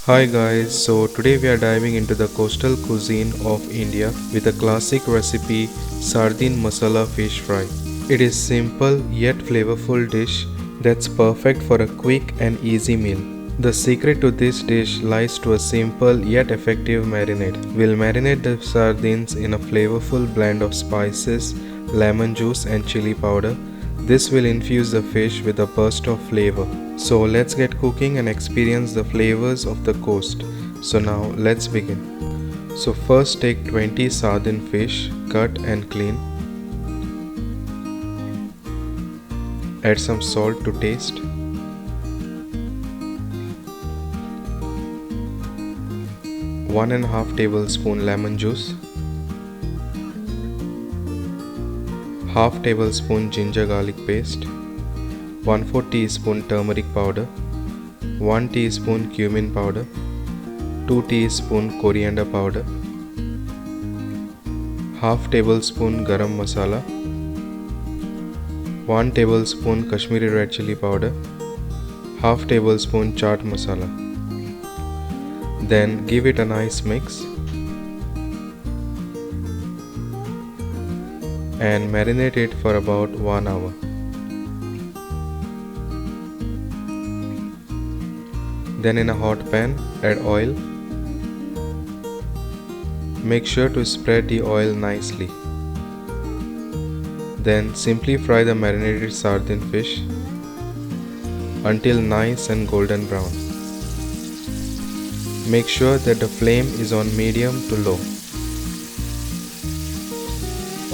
Hi guys, so today we are diving into the coastal cuisine of India with a classic recipe Sardine Masala fish fry. It is simple yet flavorful dish that's perfect for a quick and easy meal. The secret to this dish lies to a simple yet effective marinade. We'll marinate the sardines in a flavorful blend of spices, lemon juice and chili powder. This will infuse the fish with a burst of flavor. So let's get cooking and experience the flavors of the coast. So now let's begin. So first take 20 sardine fish, cut and clean. Add some salt to taste. One and a half tablespoon lemon juice. Half tablespoon ginger garlic paste, 1/4 teaspoon turmeric powder, 1 teaspoon cumin powder, 2 teaspoon coriander powder, half tablespoon garam masala, 1 tablespoon Kashmiri red chilli powder, half tablespoon chaat masala. Then give it a nice mix and marinate it for about 1 hour. Then in a hot pan, add oil. Make sure to spread the oil nicely. Then simply fry the marinated sardine fish until nice and golden brown. Make sure that the flame is on medium to low,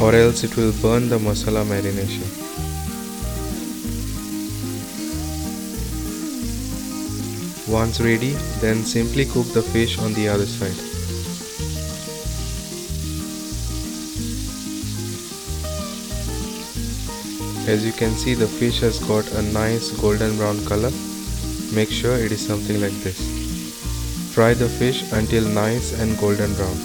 or else it will burn the masala marination. Once ready, then simply cook the fish on the other side. As you can see, the fish has got a nice golden brown color. Make sure it is something like this. Fry the fish until nice and golden brown.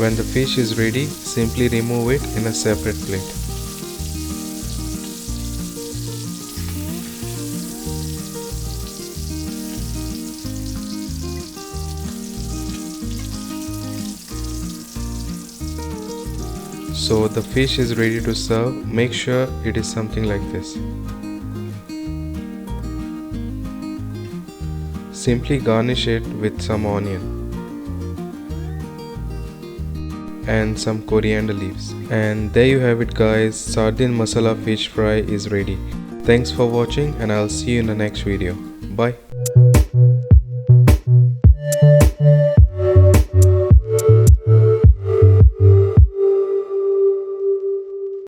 When the fish is ready, simply remove it in a separate plate. So the fish is ready to serve. Make sure it is something like this. Simply garnish it with some onion and some coriander leaves. And there you have it guys, Sardine Masala fish fry is ready. Thanks for watching and I'll see you in the next video. Bye.